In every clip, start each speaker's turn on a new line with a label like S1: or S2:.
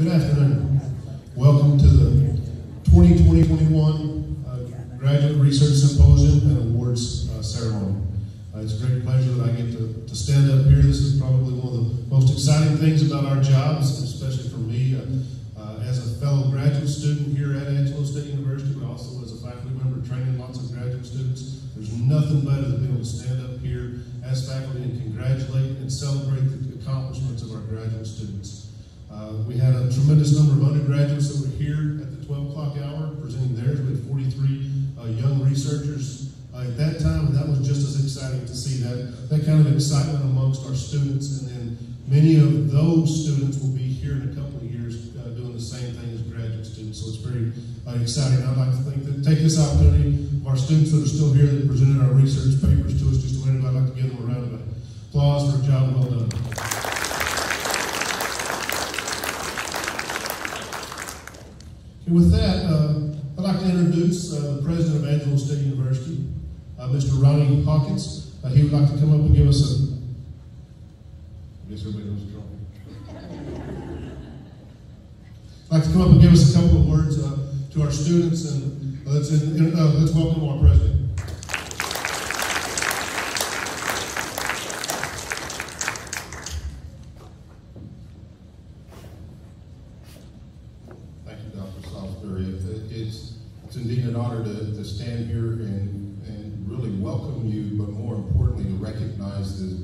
S1: Good afternoon. Welcome to the 2020-21 Graduate Research Symposium and Awards Ceremony. It's a great pleasure that I get to stand up here. This is probably one of the most exciting things about our jobs, especially for me as a fellow graduate student here at Angelo State University, but also as a faculty member training lots of graduate students. There's nothing better than being able to stand up here as faculty and congratulate and celebrate the accomplishments of our graduate students. We had a tremendous number of undergraduates that were here at the 12 o'clock hour presenting theirs. We had 43 young researchers at that time, and that was just as exciting to see that kind of excitement amongst our students. And then many of those students will be here in a couple of years doing the same thing as graduate students. So it's very exciting. I'd like to take this opportunity of our students that are still here that presented our research papers to us just a minute. I'd like to give them a round of applause for a job well done. And with that, I'd like to introduce the president of Angelo State University, Mr. Ronnie Hawkins. He would like to come up and give us I guess everybody knows the drill. I'd like to come up and give us a couple of words to our students, and let's welcome our president.
S2: It's indeed an honor to stand here and really welcome you, but more importantly, to recognize the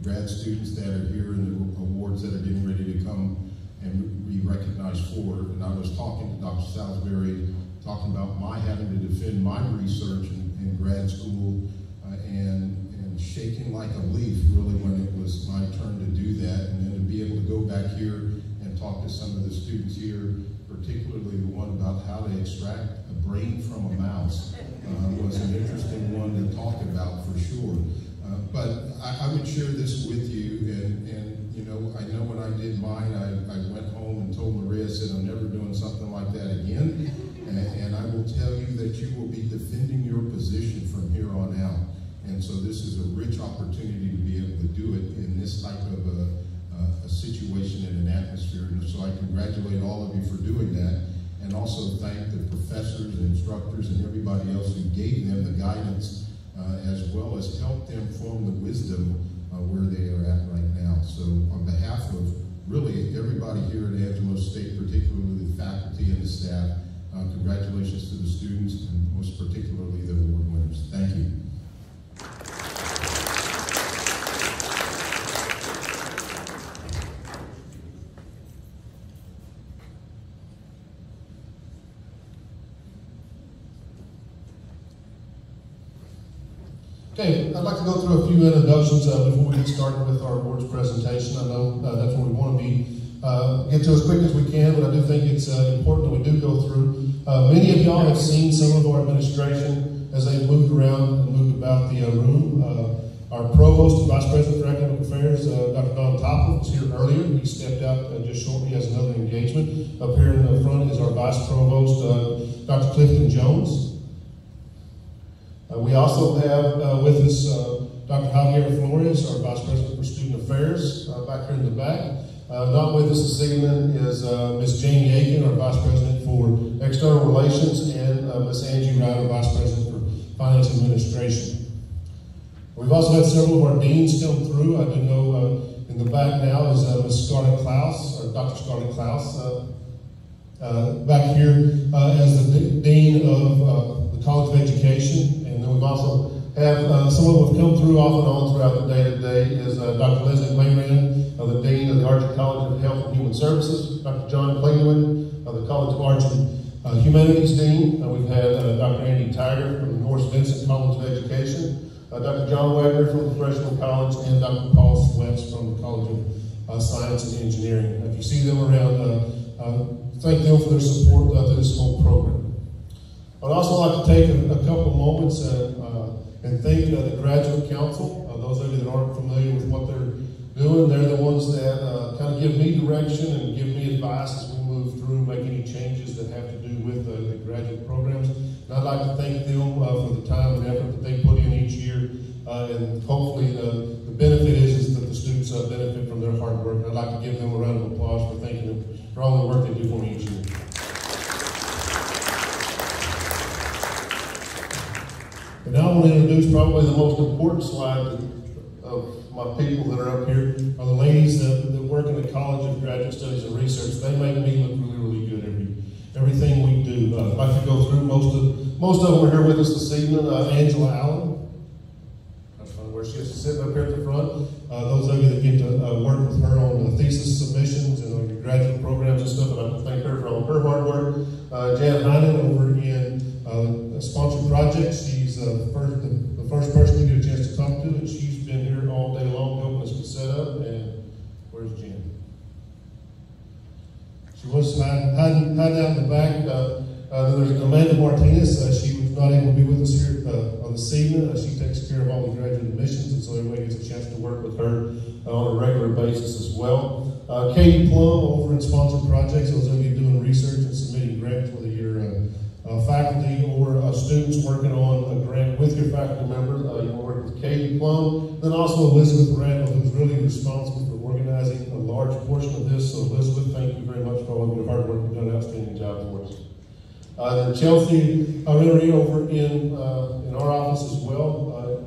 S2: grad students that are here and the awards that are getting ready to come and be recognized for. And I was talking to Dr. Salisbury, talking about my having to defend my research in grad school and shaking like a leaf, really, when it was my turn to do that. And then to be able to go back here and talk to some of the students here, particularly the one about how to extract a brain from a mouse, was an interesting one to talk about for sure. But I would share this with you, and you know, I know when I did mine, I went home and told Maria, I said, I'm never doing something like that again. And I will tell you that you will be defending your position from here on out. And so this is a rich opportunity to be able to do it in this type of a situation and an atmosphere. And so I congratulate all of you for doing that, and also thank the professors and instructors and everybody else who gave them the guidance as well as helped them form the wisdom where they are at right now. So on behalf of really everybody here at Angelo State, particularly the faculty and the staff, congratulations to the students and most particularly the award winners. Thank you.
S1: Okay, I'd like to go through a few introductions before we get started with our awards presentation. I know that's what we want to get to as quick as we can, but I do think it's important that we do go through. Many of y'all have seen some of our administration as they've moved around and moved about the room. Our provost and vice president for academic affairs, Dr. Don Topple, was here earlier. He stepped out just shortly. He has another engagement. Up here in the front is our vice provost, Dr. Clifton Jones. We also have with us Dr. Javier Flores, our Vice President for Student Affairs, back here in the back. Not with us this evening is Ms. Jane Yakin, our Vice President for External Relations, and Ms. Angie Wright, our Vice President for Finance Administration. We've also had several of our deans come through. I do know in the back now is Ms. Scarlett Klaus, or Dr. Scarlett Klaus, back here as the Dean of the College of Education. And then we've also have some of them have come through off and on throughout the day-to-day is Dr. Leslie Mayran, the Dean of the Archer College of Health and Human Services, Dr. John Klingman, of the College of Arts and Humanities Dean. We've had Dr. Andy Tiger from the Norris Vincent College of Education, Dr. John Wagner from the Freshman College, and Dr. Paul Swets from the College of Science and Engineering. If you see them around, thank them for their support through this whole program. I'd also like to take a couple moments and thank the Graduate Council. Those of you that aren't familiar with what they're doing, they're the ones that kind of give me direction and give me advice as we move through, make any changes that have to do with the graduate programs. And I'd like to thank them for the time and effort that they put in each year. And hopefully the benefit is that the students students benefit from their hard work. I'd like to give them a round of applause for thanking them for all the work they do for me each year. And now I want to introduce probably the most important slide of my people that are up here are the ladies that work in the College of Graduate Studies and Research. They make me look really, really good everything we do. I'd like to go through most of them are here with us this evening. Angela Allen, that's where she is sitting up here at the front. Those of you that get to work with her on thesis submissions and on your graduate programs and stuff, I'd like to thank her for all her hard work. Jan Heinen over in sponsored projects. She's the first person we get a chance to talk to, and she's been here all day long helping us to set up. And where's Jen? She was hiding out in the back. There's Amanda Martinez. She was not able to be with us here on this evening. She takes care of all the graduate admissions, and so everybody gets a chance to work with her on a regular basis as well. Katie Plum over in sponsored projects. Those of you doing research and submitting grants, whether you're faculty or students working on a grant with your faculty member, you will work with Katie Plum. Then also Elizabeth Randall, who's really responsible for organizing a large portion of this. So Elizabeth, thank you very much for all of your hard work. You've done an outstanding job for us. Then Chelsea Rennery over in our office as well.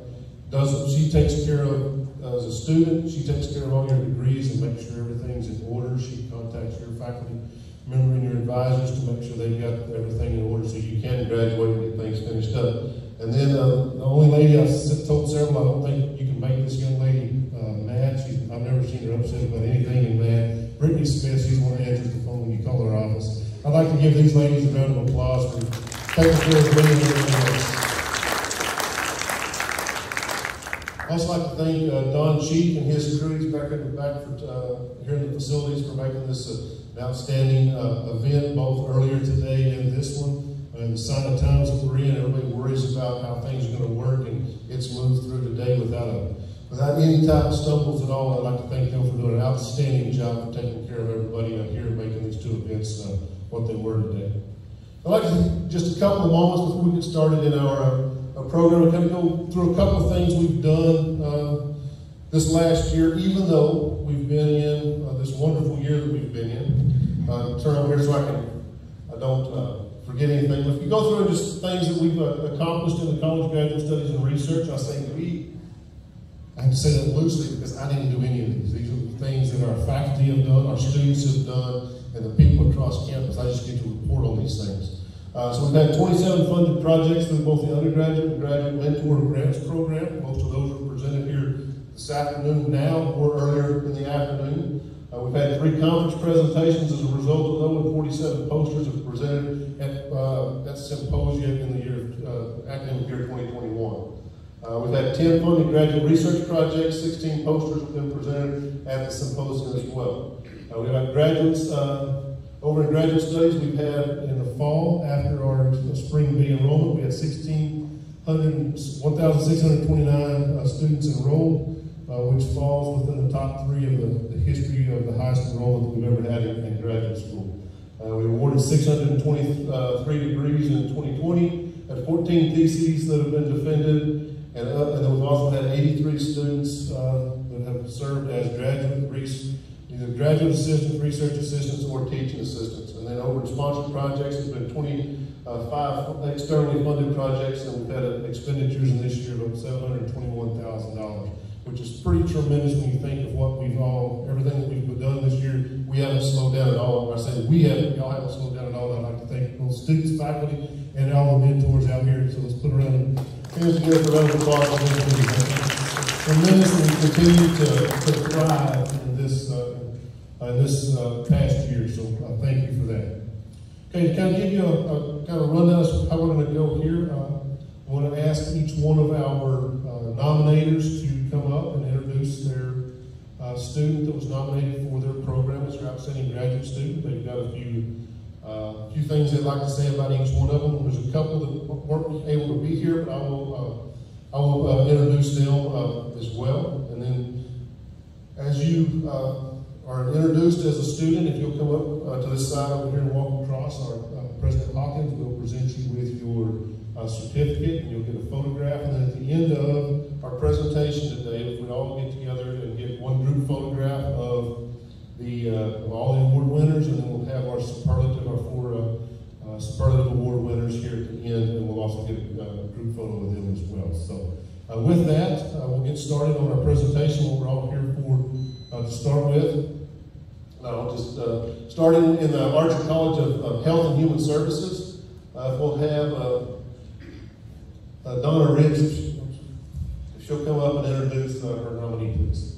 S1: She takes care of, as a student, she takes care of all your degrees and makes sure everything's in order. She contacts your faculty member and your advisors to make sure they've got everything in order so you can graduate and get things finished up. And then the only lady I've told several, I don't think you can make this young lady mad. I've never seen her upset about anything in mad. Brittany Smith, she's the one that answers the phone when you call her office. I'd like to give these ladies a round of applause for taking care of Brittany and everything else. I'd also like to thank Don Cheek and his crew. He's back in the back here in the facilities for making this an outstanding event, both earlier today and this one. And the sign of times that we're in, everybody worries about how things are going to work, and it's moved through today without any type of stumbles at all. I'd like to thank them for doing an outstanding job for taking care of everybody out here and making these two events what they were today. I'd like to just a couple of moments before we get started in our program. We're going to go through a couple of things we've done this last year, even though we've been in this wonderful year that we've been in. Turn over here so I don't forget anything. But if you go through just things that we've accomplished in the College of Graduate Studies and Research, I say I have to say that loosely because I didn't do any of these. These are the things that our faculty have done, our students have done, and the people across campus. I just get to report on these things. So we've had 27 funded projects through both the undergraduate and graduate mentor grants program. Most of those are presented here this afternoon now or earlier in the afternoon. We've had 3 conference presentations as a result of those, and 47 posters have presented at that symposium in the academic year 2021. We've had 10 funded graduate research projects, 16 posters have been presented at the symposium as well. We've got graduates over in graduate studies. We've had in the fall, after our spring B enrollment, we had 1,629 students enrolled, which falls within the top 3 of the history of the highest enrollment that we've ever had in graduate school. We awarded 623 degrees in 2020, had 14 theses that have been defended, and then we've also had 83 students that have served as either graduate assistants, research assistants, or teaching assistants. And then over in sponsored projects, there's been 25 externally funded projects, and we've had expenditures in this year of $721,000, which is pretty tremendous when you think of everything that we've done this year. We haven't slowed down at all. I say y'all haven't slowed down at all. I'd like to thank both students, faculty, and all the mentors out here. So let's put around hands together for round of applause. Tremendously continue to thrive in this past year. So thank you for that. Okay, to kind of give you a kind of rundown of how we're going to go here. I want to ask each one of our nominators to come up and introduce their student that was nominated for their program as their outstanding graduate student. They've got a few things they'd like to say about each one of them. There's a couple that weren't able to be here, but I will introduce them as well. And then as you are introduced as a student, if you'll come up to this side over here and walk across, our President Hawkins will present you with your certificate, and you'll get a photograph. And then at the end of our presentation today, if we all get together and get one group photograph of all the award winners, and then we'll have our superlative, our four superlative award winners here at the end, and we'll also get a group photo with them as well. So with that, we'll get started on our presentation, what we're all here for to start with. I'll just start in the Archer College of Health and Human Services. We'll have Donna Rich, if she'll come up and introduce her nominee, please.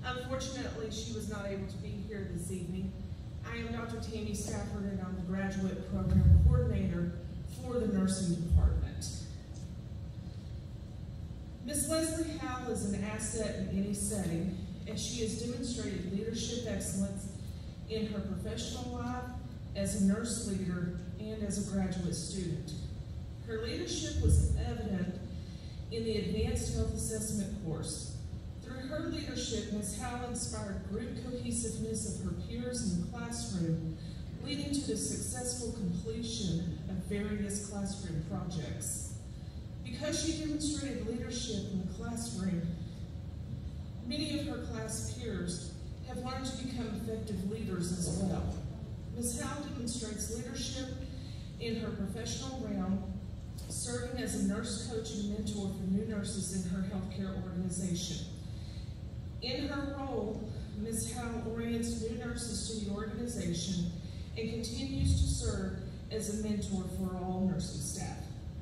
S3: Unfortunately, she was not able to be here this evening. I am Dr. Tammy Stafford, and I'm the Graduate Program Coordinator for the Nursing Department. Ms. Leslie Howell is an asset in any setting, as she has demonstrated leadership excellence in her professional life as a nurse leader and as a graduate student. Her leadership was evident in the Advanced Health Assessment course. Through her leadership, Ms. Howell inspired group cohesiveness of her peers in the classroom, leading to the successful completion of various classroom projects. Because she demonstrated leadership in the classroom, many of her class peers have learned to become effective leaders as well. Ms. Howell demonstrates leadership in her professional realm, serving as a nurse coach and mentor for new nurses in her healthcare organization. In her role, Ms. Howell orients new nurses to the organization and continues to serve as a mentor for all nursing staff.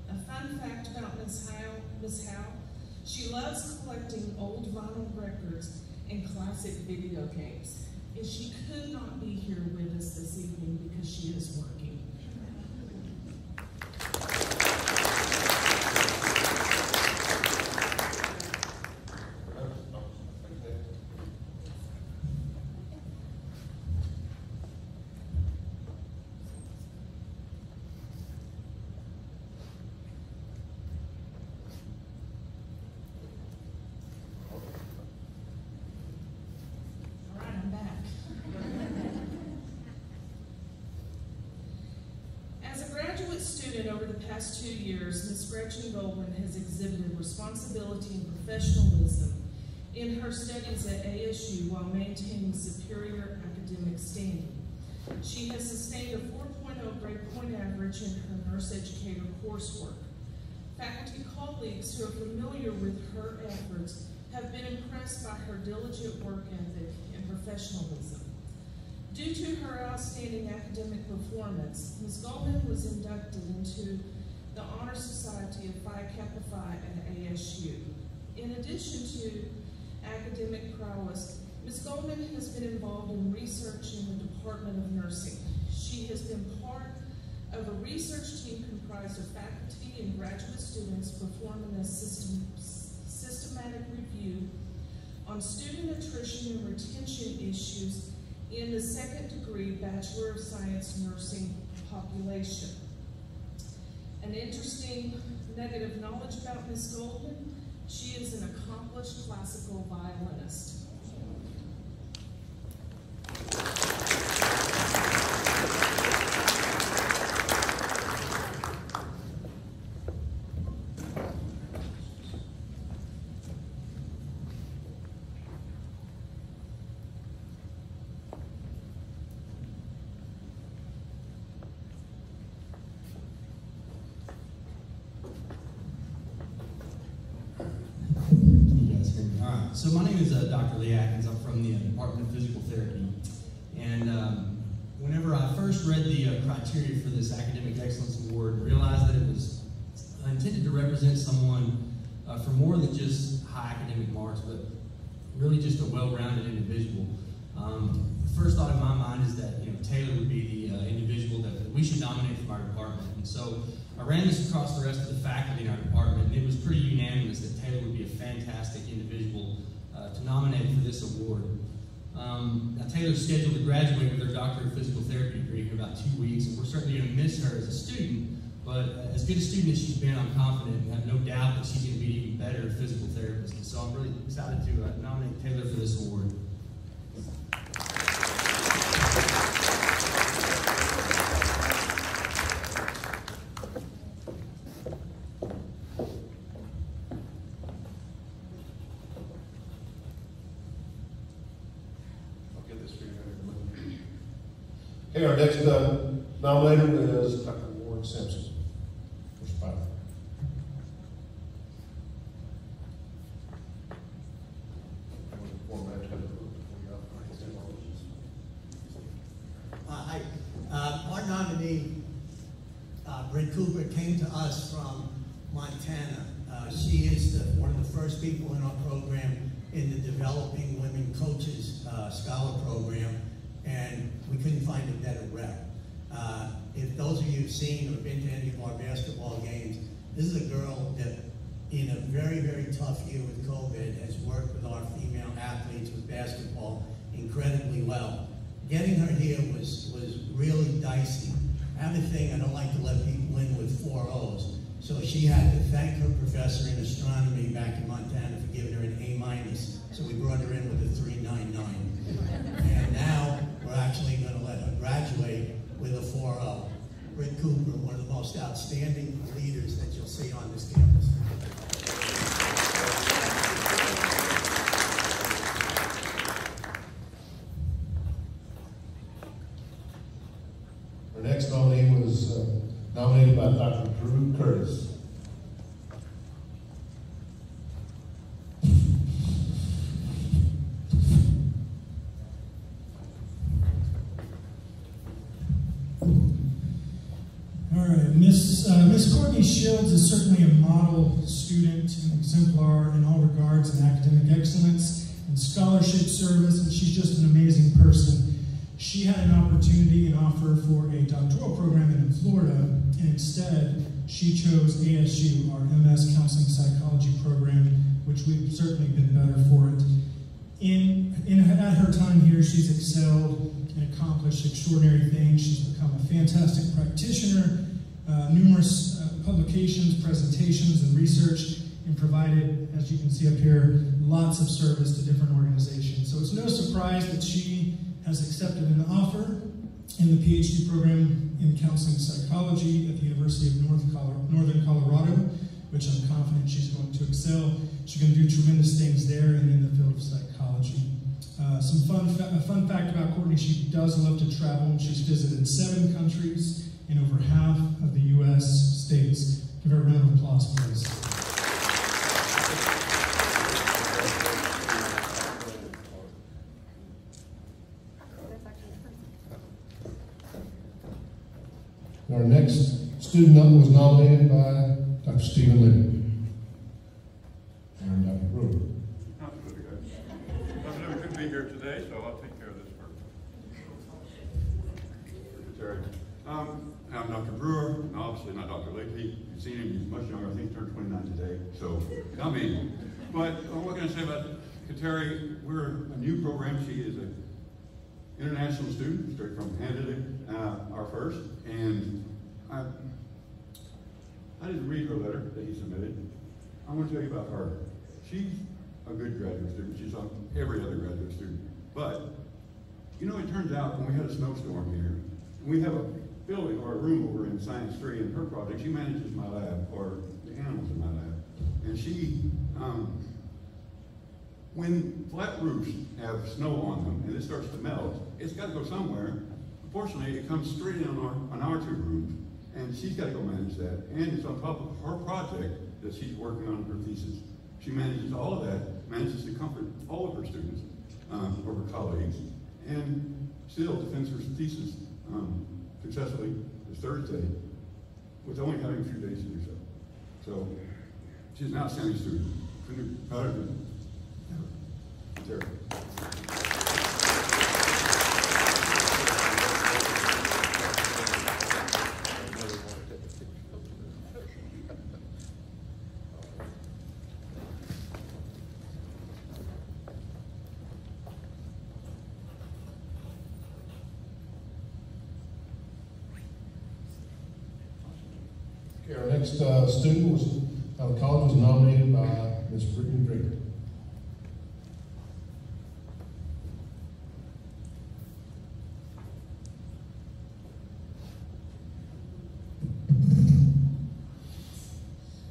S3: A fun fact about Ms. Howell, she loves collecting old vinyl records and classic video games. And she could not be here with us this evening because she is working. Over the past 2 years, Ms. Gretchen Goldman has exhibited responsibility and professionalism in her studies at ASU while maintaining superior academic standing. She has sustained a 4.0 grade point average in her nurse educator coursework. Faculty colleagues who are familiar with her efforts have been impressed by her diligent work ethic and professionalism. Due to her outstanding academic performance, Ms. Goldman was inducted into the Honor Society of Phi Kappa Phi at ASU. In addition to academic prowess, Ms. Goldman has been involved in research in the Department of Nursing. She has been part of a research team comprised of faculty and graduate students performing a systematic review on student attrition and retention issues in the second-degree Bachelor of Science nursing population. An interesting nugget of knowledge about Ms. Goldman: she is an accomplished classical violinist.
S4: So my name is Dr. Lee Atkins. I'm from the Department of Physical Therapy. And whenever I first read the criteria for this Academic Excellence Award, realized that it was intended to represent someone for more than just high academic marks, but really just a well-rounded individual. The first thought in my mind is that Taylor would be the individual that we should nominate from our department. And so I ran this across the rest of the faculty in our department, and it was pretty unanimous that Taylor would be a fantastic individual to nominate for this award. Now Taylor's scheduled to graduate with her doctorate of physical therapy degree in about 2 weeks, and we're certainly going to miss her as a student, but as good a student as she's been, I'm confident and have no doubt that she's going to be an even better physical therapist. And so I'm really excited to nominate Taylor for this award.
S1: Okay, our next nominator is Dr. Warren Simpson for Spider.
S5: Hi. Our nominee, Britt Cooper, came to us from Montana. She is one of the first people in our program in the Developing Women Coaches Scholar Program, and we couldn't find a better rep. If those of you have seen or been to any of our basketball games, this is a girl that in a very, very tough year with COVID has worked with our female athletes with basketball incredibly well. Getting her here was really dicey. I have a thing, I don't like to let people in with 4 O's. So she had to thank her professor in astronomy back in Montana for giving her an A-. So we brought her in with a 3.99. And now we're actually going to let her graduate with a 4.0. Britt Cooper, one of the most outstanding leaders that you'll see on this campus.
S1: Our next nominee was nominated by Dr. Drew Curtis.
S6: Miss Courtney Shields is certainly a model student, an exemplar in all regards in academic excellence and scholarship service, and she's just an amazing person. She had an opportunity and offer for a doctoral program in Florida, and instead she chose ASU, our MS Counseling Psychology program, which we've certainly been better for it. At her time here, she's excelled and accomplished extraordinary things. She's become a fantastic practitioner, numerous publications, presentations, and research, and provided, as you can see up here, lots of service to different organizations. So it's no surprise that she has accepted an offer in the PhD program in counseling psychology at the University of Northern Colorado, which I'm confident she's going to excel. She's going to do tremendous things there and in the field of psychology. A fun fact about Courtney, she does love to travel. She's visited 7 countries in over half of the U.S. states. Give her a round of applause, please.
S1: Our next student was nominated by Dr. Stephen Libby. And Dr. Brewer.
S7: Absolutely, guys. Dr. Libby couldn't be here today, so I'll take care of this first. Secretary. I'm Dr. Brewer, and obviously not Dr. Lakely. You've seen him, he's much younger. I think he turned 29 today, so not me. But what can I say about Kateri? We're a new program. She is an international student, straight from Canada, our first. And I didn't read her letter that he submitted. I want to tell you about her. She's a good graduate student. She's like every other graduate student. But, you know, it turns out when we had a snowstorm here, we have a building or a room over in Science 3 in her project. She manages my lab, or the animals in my lab. And she, when flat roofs have snow on them and it starts to melt, it's got to go somewhere. Unfortunately, it comes straight in on our 2 rooms, and she's got to go manage that. And it's on top of her project that she's working on her thesis. She manages all of that, manages to comfort all of her students, or her colleagues, and still defends her thesis successfully this Thursday with only having a few days to do so. So she's an outstanding student. Couldn't be prouder than Terry.
S1: Okay, our next student was out of college was nominated by Ms. Brittany Draper.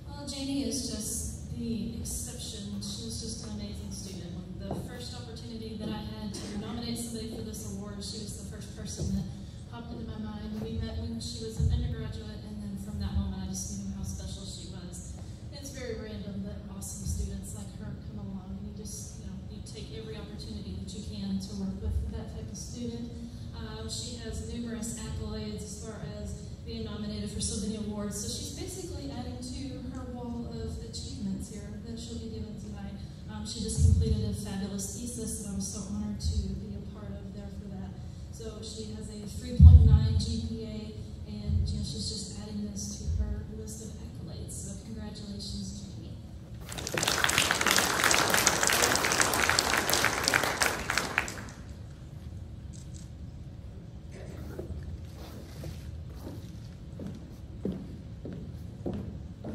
S8: Well, Janie is just the exception. She was just an amazing student. When the first opportunity that I had to nominate somebody for this award, she was the first person that popped into my mind. We met when she was an undergraduate, and then from that moment I just knew how special she was. It's very random that awesome students like her come along, and you just, you take every opportunity that you can to work with that type of student. She has numerous accolades as far as being nominated for so many awards, so she's basically adding to her wall of achievements here that she'll be given tonight. She just completed a fabulous thesis that I'm so honored to be a part of there for that. So she has a 3.9 GPA, and she's just adding this to her list of accolades. So congratulations, Jamie.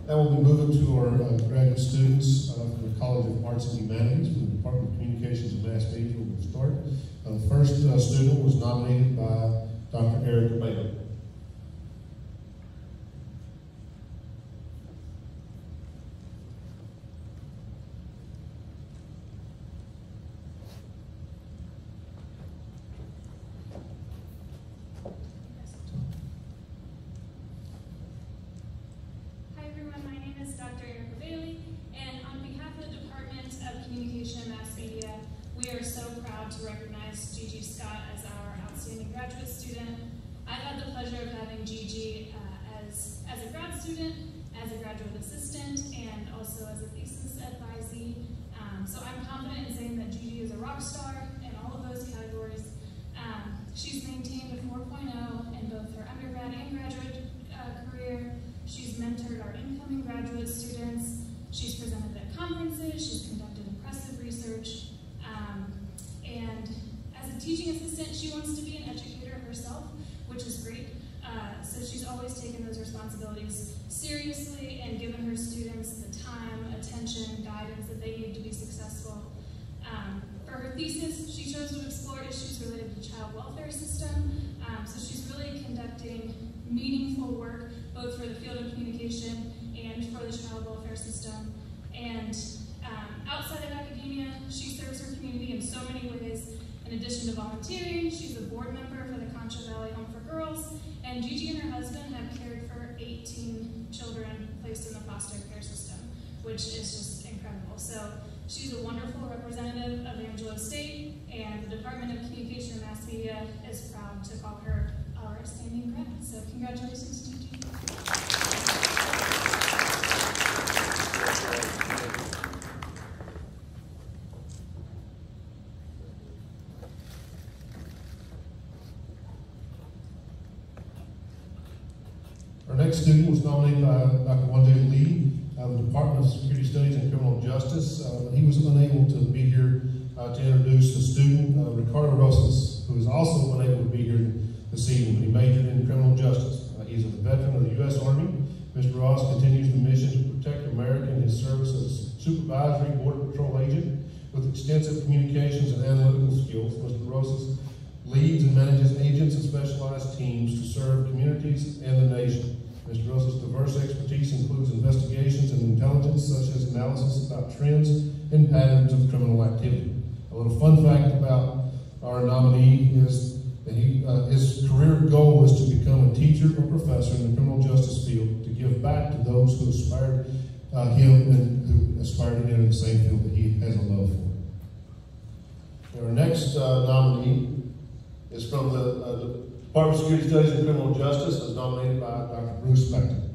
S1: Now we'll be moving to our graduate students from the College of Arts and Humanities from the Department of Communications and Mass Media. We'll start. The first student was nominated by Dr. Eric Mayo.
S9: Dr. Erica Bailey, and on behalf of the Department of Communication and Mass Media, we are so proud to recognize Gigi Scott as our outstanding graduate student. I've had the pleasure of having Gigi as a grad student, as a graduate assistant, and also as a thesis advisee. So I'm confident in saying that Gigi is a rock star in all of those categories. She's maintained a 4.0 in both her undergrad and graduate career. She's mentored our incoming graduate students. She's presented at conferences. She's conducted impressive research. And as a teaching assistant, she wants to be an educator herself, which is great. So she's always taken those responsibilities seriously and given her students the time, attention, guidance that they need to be successful. For her thesis, she chose to explore issues related to the child welfare system. So she's really conducting meaningful work, both for the field of communication and for the child welfare system. And outside of academia, she serves her community in so many ways. In addition to volunteering, she's a board member for the Concho Valley Home for Girls, and Gigi and her husband have cared for 18 children placed in the foster care system, which is just incredible. So she's a wonderful representative of Angelo State, and the Department of Communication and Mass Media is proud to call her our outstanding grad. So congratulations, Gigi.
S1: Our next student was nominated by Dr. Wonjay Lee of the Department of Security Studies and Criminal Justice. He was unable to be here to introduce the student, Ricardo Rosas, who is also unable to be here this evening, but he majored in criminal justice. He's a veteran of the U.S. Army. Mr. Ross continues the mission to protect America in his service as supervisory border patrol agent with extensive communications and analytical skills. Mr. Rosas leads and manages agents and specialized teams to serve communities and the nation. Mr. Rosas' diverse expertise includes investigations and intelligence, such as analysis about trends and patterns of criminal activity. A little fun fact about our nominee is that his career goal was to become a teacher or professor in the criminal justice field, to give back to those who inspired him and who aspired to get in the same field that he has a love for. Our next nominee is from the Department of Security Studies and Criminal Justice, as nominated by Dr. Bruce Spector.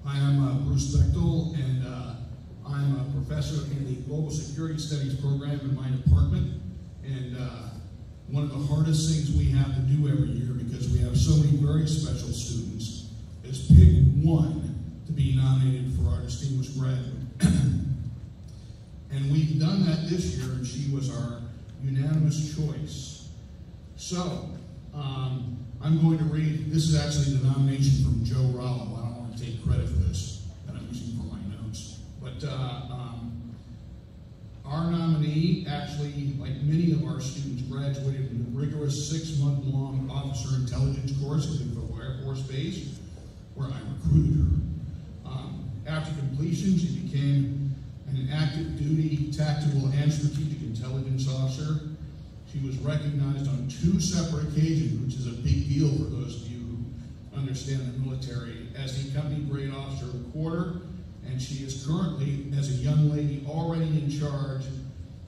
S10: Hi, I'm Bruce Bechtel, and I'm a professor in the Global Security Studies program in my department. And one of of the hardest things we have to do every year, because we have so many very special students, is pick one to be nominated for our distinguished graduate. And we've done that this year, and she was our unanimous choice. So, I'm going to read, this is actually the nomination from Joe Rollo. I don't want to take credit for this, that I'm using for my notes. But our nominee, actually, like many of our students, graduated from a rigorous 6-month-long officer intelligence course at the Air Force Base, where I recruited her. After completion, she became an active duty, tactical, and strategic intelligence officer. She was recognized on 2 separate occasions, which is a big deal for those of you who understand the military, as the Company Grade Officer of the Quarter, and she is currently, as a young lady, already in charge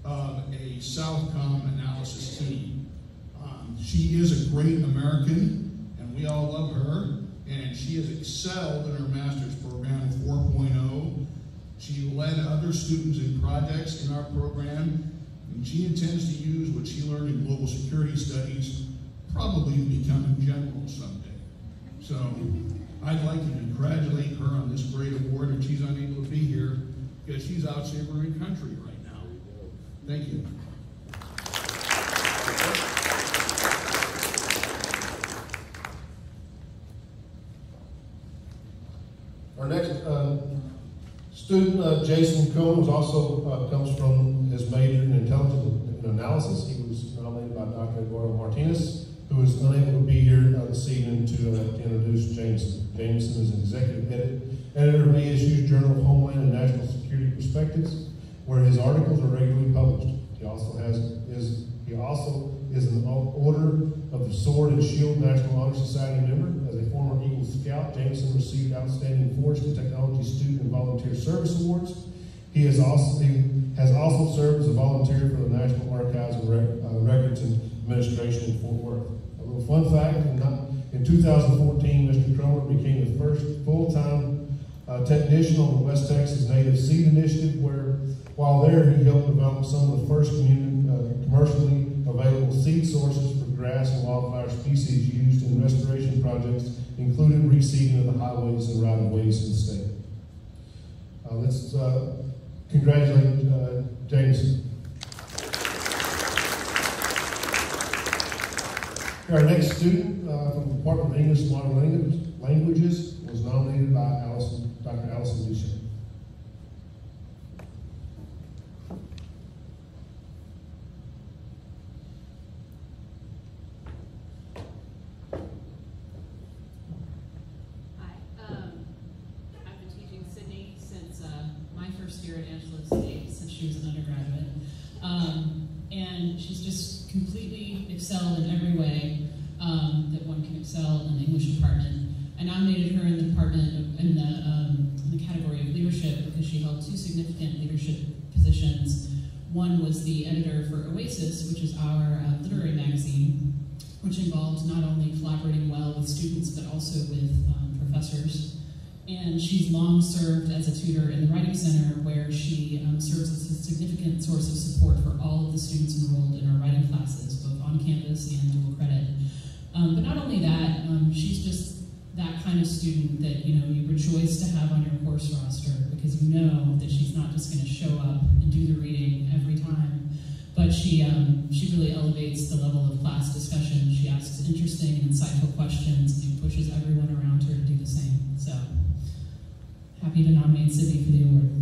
S10: of a Southcom analysis team. She is a great American, and we all love her, and she has excelled in her master's program with 4.0. She led other students in projects in our program, and she intends to use what she learned in global security studies probably to become a general someday. So I'd like to congratulate her on this great award, and she's unable to be here because she's out saving her country right now. Thank you.
S1: Our next student, Jason Combs, also comes from his major in intelligence analysis. He was nominated by Dr. Eduardo Martinez, who is unable to be here this evening to introduce Jameson. Jameson is executive editor of ASU's Journal of Homeland and National Security Perspectives, where his articles are regularly published. He also is an Order of the Sword and Shield National Honor Society member. As a former Eagle Scout, Jameson received Outstanding Force and Technology Student and Volunteer Service Awards. He has also served as a volunteer for the National Archives and Records Administration in Fort Worth. A little fun fact, in 2014, Mr. Cromer became the first full-time technician on the West Texas Native Seed Initiative, where while there he helped develop some of the first commercially available seed sources for grass and wildflower species used in restoration projects, including reseeding of the highways and right-of-ways in the state. Let's congratulate Jameson. Our next student from the Department of English and Modern Languages was nominated by Dr. Allison Duchesne.
S11: I've been teaching Sydney since my first year at Angelo State, since she was an undergraduate. And she's just completely excelled in every way that one can excel in the English department. I nominated her in the department in the category of leadership because she held 2 significant leadership positions. One was the editor for Oasis, which is our literary magazine, which involved not only collaborating well with students but also with professors. And she's long served as a tutor in the Writing Center, where she serves as a significant source of support for all of the students enrolled in our writing classes, both on campus and dual credit. But not only that, she's just that kind of student that you rejoice to have on your course roster, because you know that she's not just going to show up and do the reading every time, but she really elevates the level of class discussion. She asks interesting and insightful questions, and she pushes everyone around her to do the same. So, happy to nominate Sydney for the award.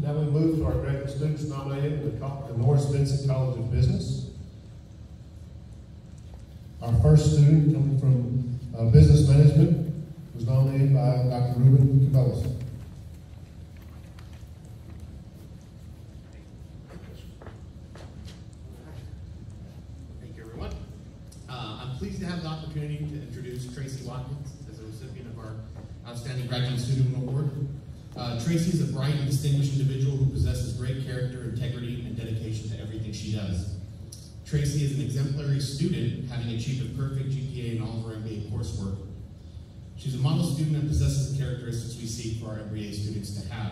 S1: Now we move to our graduate students nominated in the Norris Vincent College of Business. Our first student, coming from Business Management, was nominated by Dr. Ruben Cabellas.
S12: Thank you, everyone. I'm pleased to have the opportunity to introduce Tracy Watkins as a recipient of our Outstanding Graduate Student Award. Tracy is a bright and distinguished individual who possesses great character, integrity, and dedication to everything she does. Tracy is an exemplary student, having achieved a perfect GPA in all of her MBA coursework. She's a model student and possesses the characteristics we seek for our MBA students to have.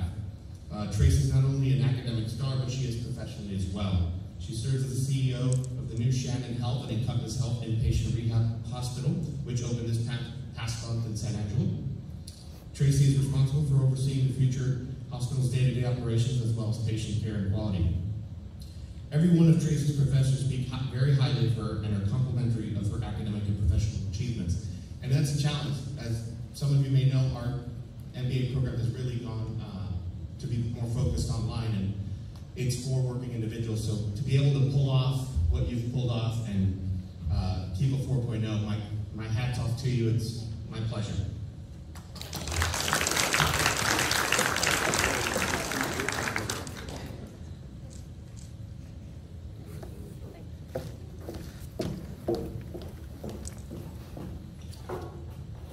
S12: Tracy is not only an academic star, but she is professionally as well. She serves as the CEO of the new Shannon Health and Encompass Health Inpatient Rehab Hospital, which opened this past month in San Angelo. Tracy is responsible for overseeing the future hospital's day-to-day operations as well as patient care and quality. Every one of Tracy's professors speak very highly of her and are complimentary of her academic and professional achievements. And that's a challenge. As some of you may know, our MBA program has really gone to be more focused online, and it's for working individuals. So to be able to pull off what you've pulled off and keep a 4.0, my hat's off to you. It's my pleasure.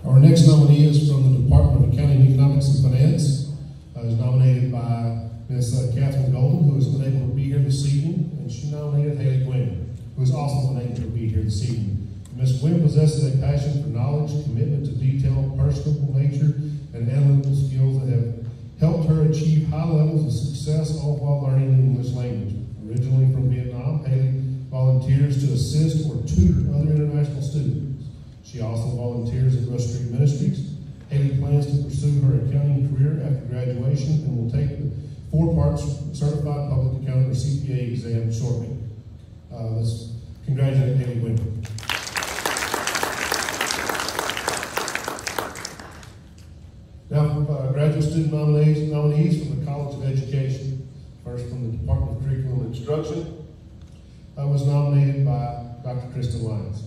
S1: Our next nominee is from the Department of Accounting, Economics, and Finance. Is nominated by Ms. Catherine Golden, who is unable to be here this evening, and she nominated Haley Gwynn, who is also unable to be here this evening. Ms. Gwynn possesses a passion for knowledge, commitment to detail, personable nature, and analytical skills that have helped her achieve high levels of success, all while learning the English language. Originally from Vietnam, Haley volunteers to assist or tutor other international students. She also volunteers at Rush Street Ministries. Haley plans to pursue her accounting career after graduation and will take the 4-part Certified Public Accountant or CPA exam shortly. Let's congratulate Haley Gwynn. Now, graduate student nominees from the College of Education. First, from the Department of Curriculum and Instruction, was nominated by Dr. Kristen Lyons.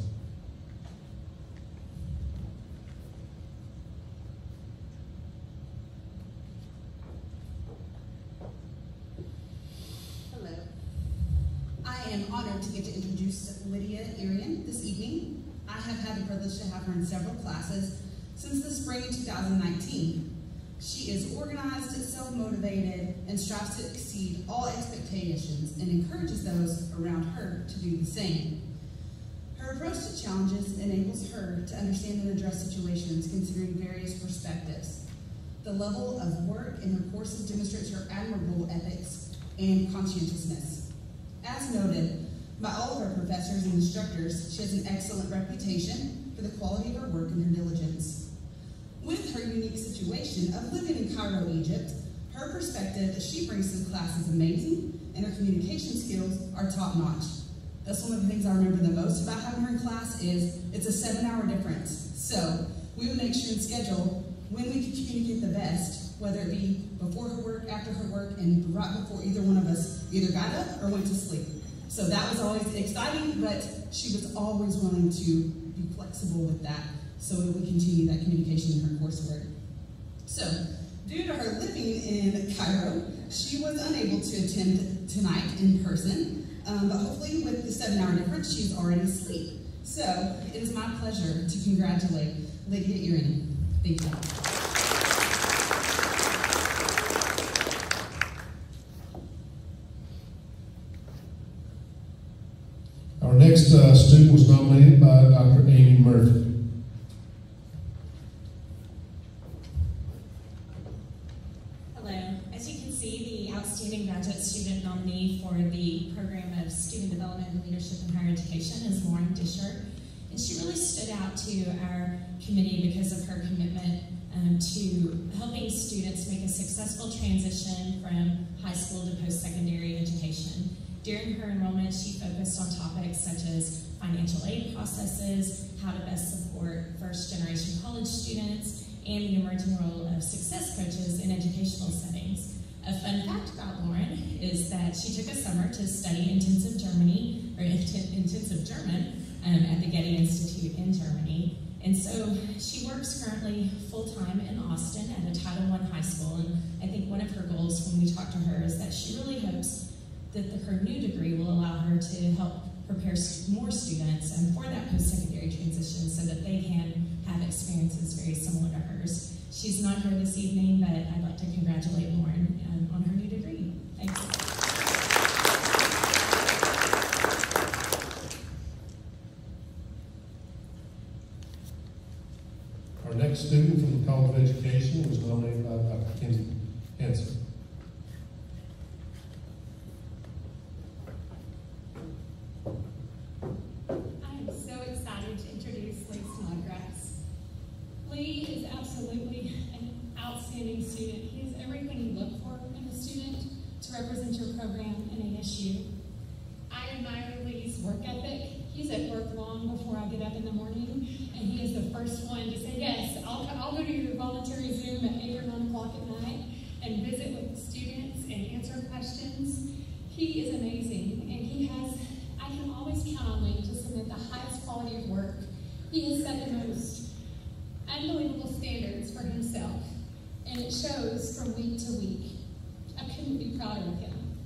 S13: I am honored to get to introduce Lydia Irian this evening. I have had the privilege to have her in several classes since the spring of 2019. She is organized, self-motivated, and strives to exceed all expectations and encourages those around her to do the same. Her approach to challenges enables her to understand and address situations considering various perspectives. The level of work in her courses demonstrates her admirable ethics and conscientiousness. As noted by all of her professors and instructors, she has an excellent reputation for the quality of her work and her diligence. With her unique situation of living in Cairo, Egypt, her perspective that she brings to the class is amazing, and her communication skills are top-notch. That's one of the things I remember the most about having her in class is it's a 7-hour difference. So we would make sure and schedule when we could communicate the best, whether it be before her work, after her work, and right before either one of us either got up or went to sleep. So that was always exciting, but she was always willing to be flexible with that so that we continue that communication in her coursework. So, due to her living in Cairo, she was unable to attend tonight in person, but hopefully with the 7-hour difference, she's already asleep. So, it is my pleasure to congratulate Lydia Irian. Thank you.
S1: Our next student was nominated by Dr. Amy Murphy.
S14: Hello. As you can see, the outstanding graduate student nominee for the Program of Student Development and Leadership in Higher Education is Lauren Disher. And she really stood out to our committee because of her commitment to helping students make a successful transition from high school to post-secondary education. During her enrollment, she focused on topics such as financial aid processes, how to best support first-generation college students, and the emerging role of success coaches in educational settings. A fun fact about Lauren is that she took a summer to study intensive German at the Getty Institute in Germany. And so she works currently full-time in Austin at a Title I high school. And I think one of her goals when we talked to her is that she really hopes that her new degree will allow her to help prepare more students for that post-secondary transition so that they can have experiences very similar to hers. She's not here this evening, but I'd like to congratulate Lauren on her new degree. Thanks.
S1: Our next student from the College of Education was nominated by Dr. Kenzie Hansen.
S15: I am so excited to introduce Lee Snodgrass. Lee is absolutely an outstanding student. He is everything you look for in a student to represent your program in ASU. I admire Lee's work ethic. He's at work long before I get up in the morning, and he is the first one to say, yes, I'll go to your voluntary Zoom at 8 or 9 o'clock at night and visit with the students and answer questions. He is amazing, and I can always count on Lee to submit the highest quality of work. He has set the most unbelievable standards for himself, and it shows from week to week. I couldn't be prouder of him.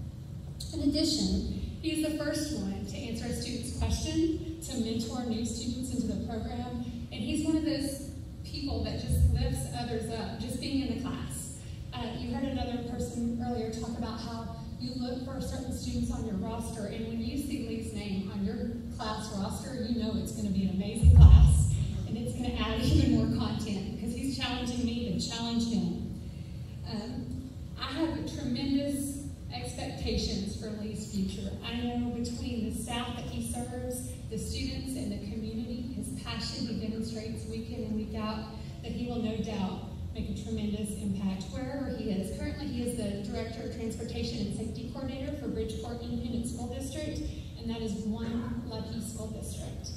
S15: In addition, he's the first one to answer a student's question, to mentor new students into the program, and he's one of those people that just lifts others up, just being in the class. You heard another person earlier talk about how you look for certain students on your roster, and when you see Lee's name on your class roster, you know it's going to be an amazing class, and it's going to add even more content, because he's challenging me to challenge him. I have tremendous expectations for Lee's future. I know between the staff that he serves, the students, and the community, his passion he demonstrates week in and week out, that he will no doubt make a tremendous impact wherever he is. Currently, he is the Director of Transportation and Safety Coordinator for Bridgeport Independent School District, and that is one lucky school district.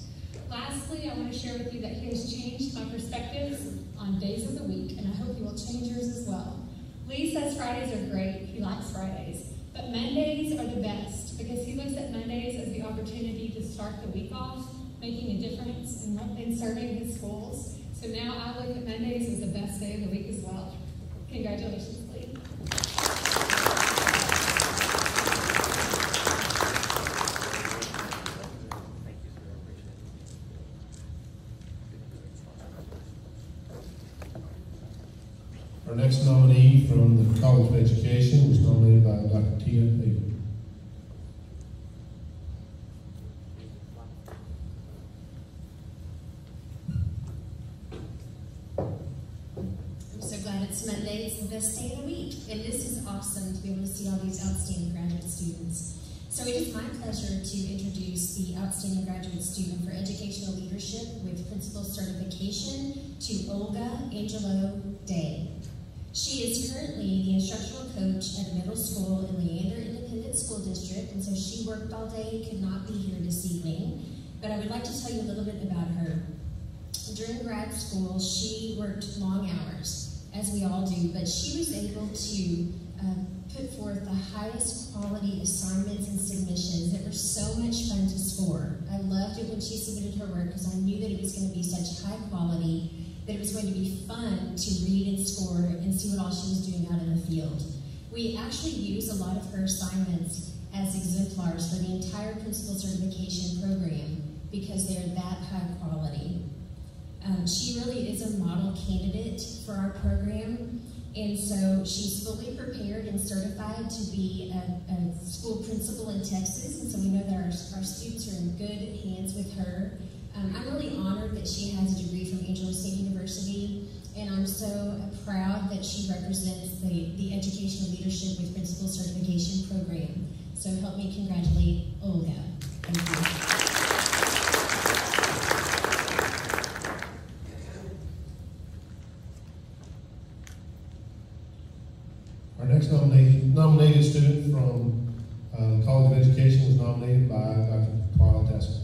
S15: Lastly, I want to share with you that he has changed my perspectives on days of the week, and I hope he will change yours as well. Lee says Fridays are great. He likes Fridays. But Mondays are the best, because he looks at Mondays as the opportunity to start the week off, making a difference in serving his schools. So now I look at Mondays as the best day of the week as well. Congratulations, Lee.
S1: Our next nominee from the College of Education was nominated by Dr. Tia Avery.
S16: I'm so glad it's Monday. It's the best day of the week. And this is awesome to be able to see all these outstanding graduate students. So it is my pleasure to introduce the Outstanding Graduate Student for Educational Leadership with Principal Certification to Olga Angelo Day. She is currently the instructional coach at a middle school in Leander Independent School District, and so she worked all day, could not be here this evening. But I would like to tell you a little bit about her. During grad school, she worked long hours, as we all do, but she was able to put forth the highest quality assignments and submissions that were so much fun to score. I loved it when she submitted her work because I knew that it was going to be such high quality, that it was going to be fun to read and score and see what all she was doing out in the field. We actually use a lot of her assignments as exemplars for the entire principal certification program because they're that high quality. She really is a model candidate for our program, and so she's fully prepared and certified to be a school principal in Texas, and so we know that our students are in good hands with her. I'm really honored that she has a degree from Angelo State University, and I'm so proud that she represents the Educational Leadership with Principal Certification program. So help me congratulate Olga. Thank you.
S1: Our next nominated student from the College of Education was nominated by Dr. Twyla Tasker.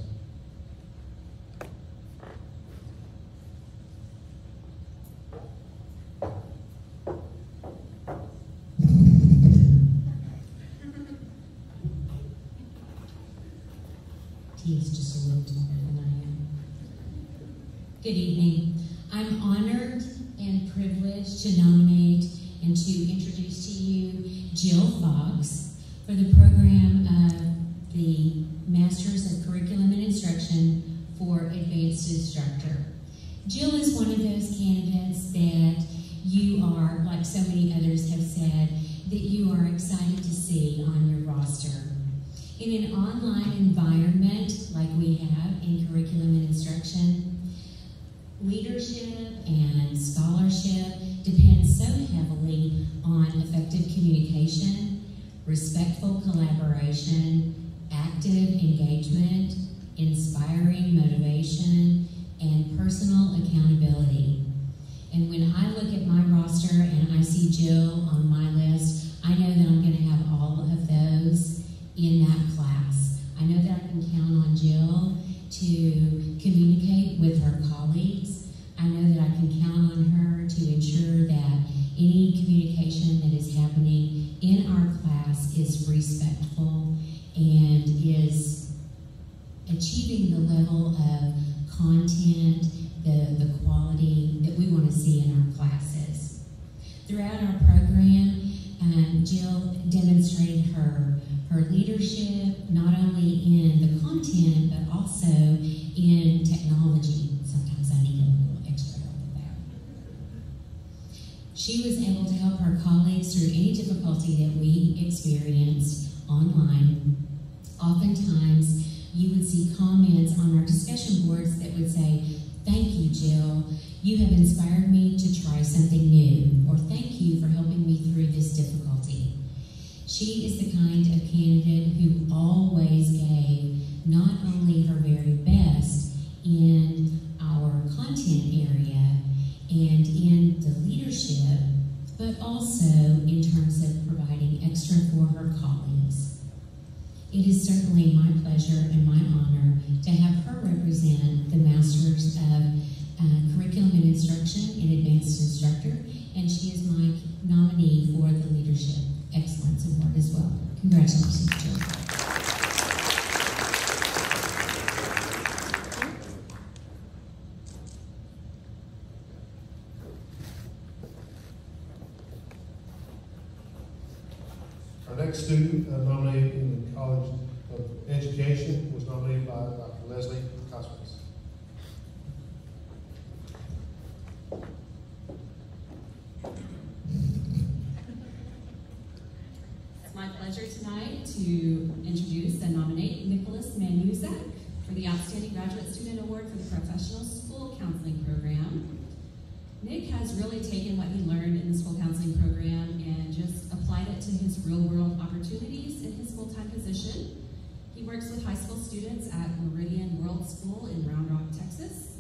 S17: He's just a little taller than I am. Good evening. I'm honored and privileged to nominate and to introduce to you Jill Fox for the program of the Masters of Curriculum and Instruction for Advanced Instructor. Jill is one of those candidates that you are, like so many others have said, that you are excited to see on your roster. In an online environment like we have in curriculum and instruction, Leadership and scholarship depend so heavily on effective communication, respectful collaboration, active engagement, inspiring motivation, and personal accountability. And when I look at my roster and I see Jill on my list, I know that I'm going to have all of those in that class. I know that I can count on Jill to communicate with her colleagues. I know that I can count on her to ensure that any communication that is happening in our class is respectful and is achieving the level of content, the quality that we want to see in our classes. Throughout our program, Jill demonstrated her leadership, not only in the content, but also in technology. Sometimes I need a little extra help with that. She was able to help her colleagues through any difficulty that we experienced online. Oftentimes, you would see comments on our discussion boards that would say, "Thank you, Jill. You have inspired me to try something new," or "Thank you for helping me through this difficulty." She is the kind of candidate who always gave not only her very best in our content area and in the leadership, but also in terms of providing extra for her colleagues. It is certainly my pleasure and my honor to have her represent the Masters of Curriculum and Instruction in Advanced Instructor, and she is my nominee for the Leadership Excellence Award as well. Congratulations, Jill.
S1: Our next student nominated in the College of Education was nominated by Dr. Leslie Cosmos.
S18: It's my pleasure tonight to introduce and nominate Nicholas Manuzak for the Outstanding Graduate Student Award for the Professional School Counseling Program. Nick has really taken what he learned in the school counseling program and just applied it to his real-world opportunities in his full-time position. He works with high school students at Meridian World School in Round Rock, Texas.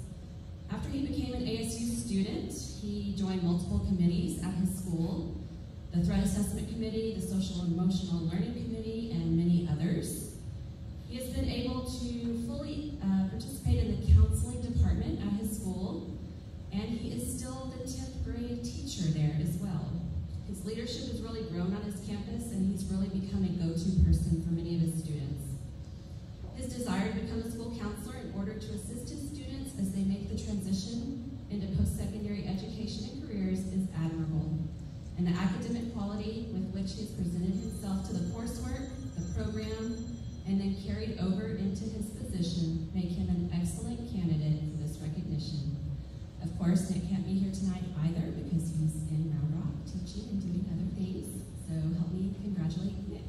S18: After he became an ASU student, he joined multiple committees at his school, the Threat Assessment Committee, the Social and Emotional Learning Committee, and many others. He has been able to fully participate in the counseling department at his school, and he is still the 10th grade teacher there as well. His leadership has really grown on his campus, and he's really become a go-to person for many of his students. His desire to become a school counselor in order to assist his students as they make the transition into post-secondary education and careers is admirable. And the academic quality with which he has presented himself to the coursework, the program, and then carried over into his position make him an excellent candidate for this recognition. Of course, Nick can't be here tonight either because he's in Round Rock teaching and doing other things. So help me congratulate Nick.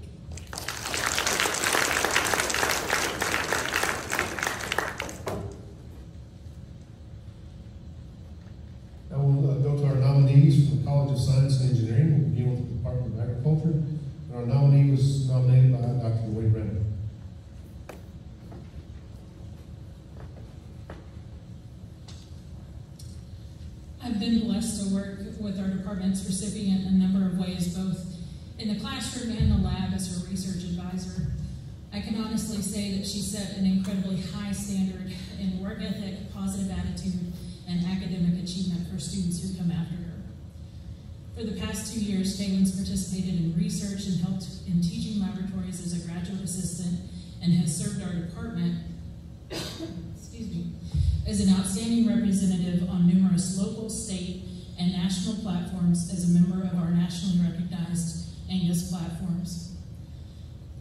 S1: Now we'll go to our nominees from the College of Science and Engineering. We'll begin with the Department of Agriculture. And our nominee was nominated by Dr. Wade Renner.
S19: I've been blessed to work with our department's recipient in a number of ways, both in the classroom and the lab as her research advisor. I can honestly say that she set an incredibly high standard in work ethic, positive attitude, and academic achievement for students who come after her. For the past 2 years, Kaylin's participated in research and helped in teaching laboratories as a graduate assistant and has served our department as an outstanding representative on numerous local, state, and national platforms as a member of our nationally recognized Angus platforms.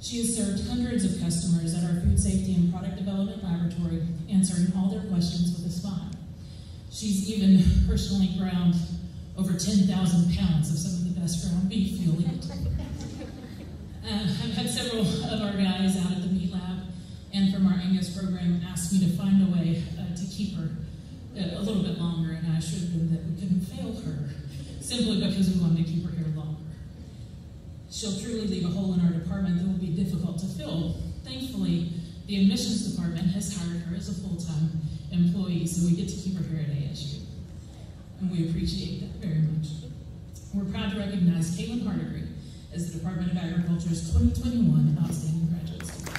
S19: She has served hundreds of customers at our food safety and product development laboratory, answering all their questions with a smile. She's even personally ground over 10,000 pounds of some of the best ground beef you'll eat. I've had several of our guys out at the meat lab and from our Angus program asked me to find a way to keep her a little bit longer, and I assured them that we couldn't fail her simply because we wanted to keep her here longer. She'll truly leave a hole in our department that will be difficult to fill. Thankfully, the admissions department has hired her as a full-time employee, so we get to keep her here at ASU. And we appreciate that very much. We're proud to recognize Caitlin Hardigree as the Department of Agriculture's 2021 Outstanding Graduate Student.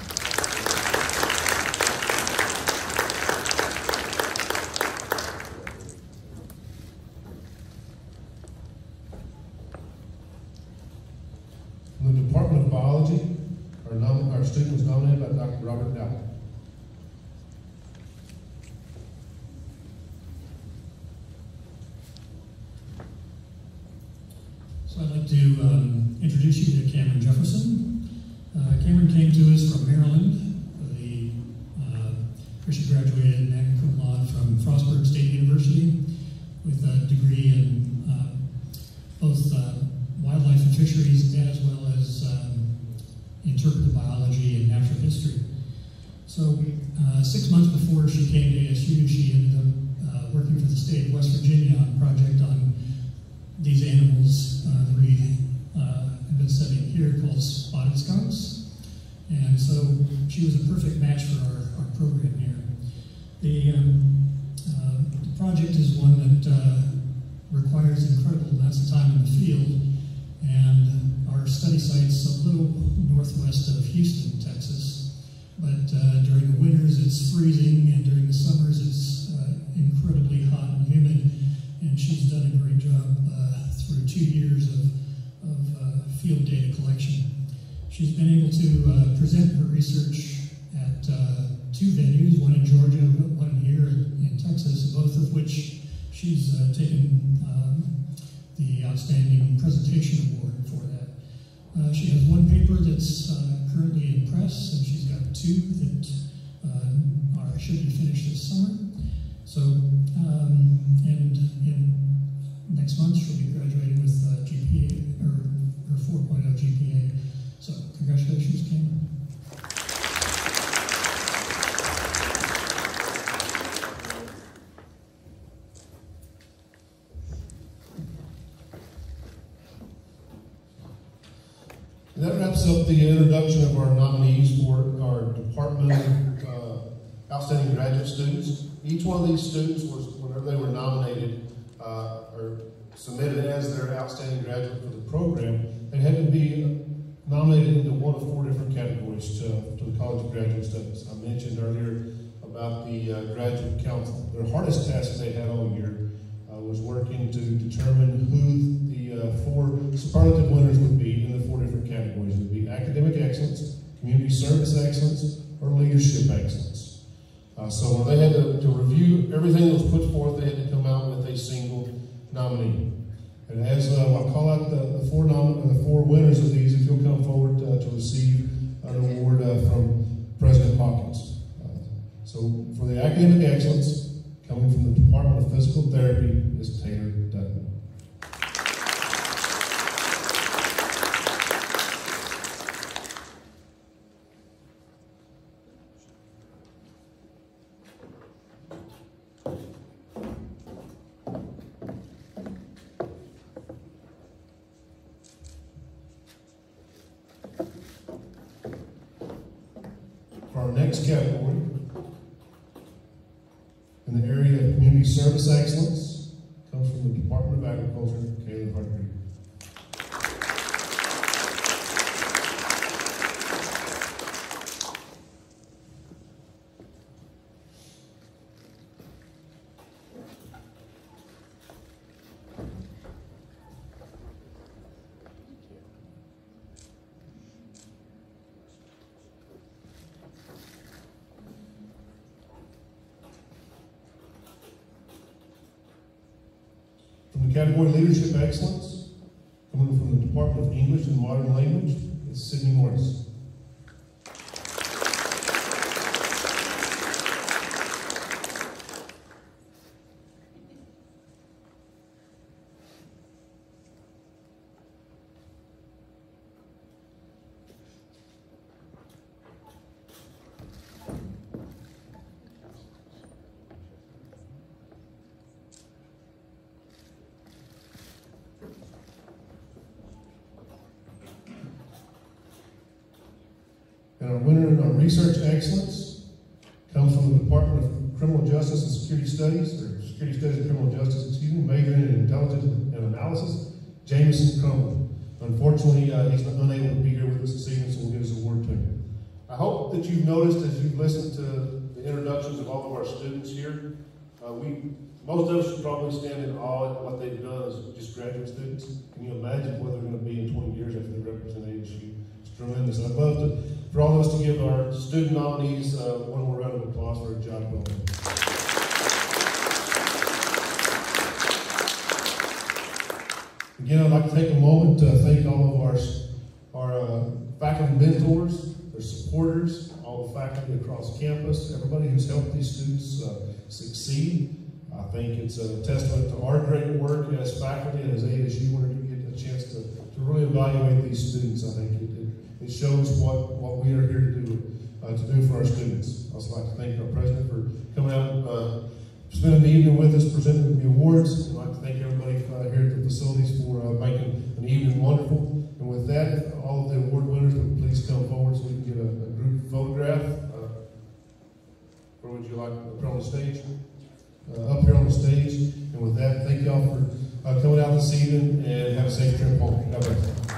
S1: From the Department of Biology, our student was nominated by Dr. Robert Dowd.
S20: So I'd like to introduce you to Cameron Jefferson. Cameron came to us from Maryland. She graduated magna cum laude from Frostburg State University with a degree in both wildlife and fisheries as well as interpretive biology and natural history. So 6 months before she came to ASU, she ended up working for the state of West Virginia on a project on these animals that we have been studying here called spotted skunks. And so she was a perfect match for our program here. The project is one that requires incredible amounts of time in the field, and our study site's a little northwest of Houston, Texas. But during the winters it's freezing, and during the summers it's incredibly hot and humid, and she's done a great job through 2 years of field data collection. She's been able to present her research at 2 venues, one in Georgia, one here in Texas, both of which she's taken the Outstanding Presentation Award for that. She has 1 paper that's currently in press, and she's got 2 that should be finished this summer. So, and in next month she'll be graduating with GPA, or her 4.0 GPA. So, congratulations, Cameron.
S1: And that wraps up the introduction of our nominees for our Department Outstanding Graduate Students. Each one of these students was, whenever they were nominated or submitted as their Outstanding Graduate for the program, they had to be nominated into one of 4 different categories to the College of Graduate Studies. I mentioned earlier about the Graduate Council. Their hardest task they had all year was working to determine who the 4 superlative winners would be in the 4 different categories. It would be academic excellence, community service excellence, or leadership excellence. So when they had to review everything that was put forth, they had to come out with a single nominee. And as I'll call out the 4 winners of these, if you'll come forward to receive an award from President Hawkins. So for the academic excellence, coming from the Department of Physical Therapy, is Taylor Dutton. For our next category, in the area of community service excellence, comes from the Department of Agriculture, Caitlin Hardigree. From the category Leadership Excellence, coming from the Department of English and Modern Language, is Sydney Morris. And our winner in our research excellence comes from the Department of Criminal Justice and Security Studies, or Security Studies and Criminal Justice, majoring in intelligence and analysis, Jameson Crumble. Unfortunately, he's unable to be here with us this evening, so we'll give his award to him. I hope that you've noticed as you've listened to the introductions of all of our students here, most of us should probably stand in awe at what they've done as just graduate students. Can you imagine what they're going to be in 20 years after they represent ASU? It's tremendous. I'd love for all of us to give our student nominees one more round of applause for a job well done. Again, I'd like to take a moment to thank all of our faculty mentors, their supporters, all the faculty across campus, everybody who's helped these students succeed. I think it's a testament to our great work as faculty and as ASU whenever you get a chance to really evaluate these students. I think it shows what we are here to do for our students. I'd also like to thank our president for coming out spending the evening with us, presenting the awards. I'd like to thank everybody here at the facilities for making an evening wonderful. And with that, all of the award winners would please come forward so we can get a group photograph. Where would you like up here on the stage? Up here on the stage. And with that, thank y'all for coming out this evening and have a safe trip home. God bless.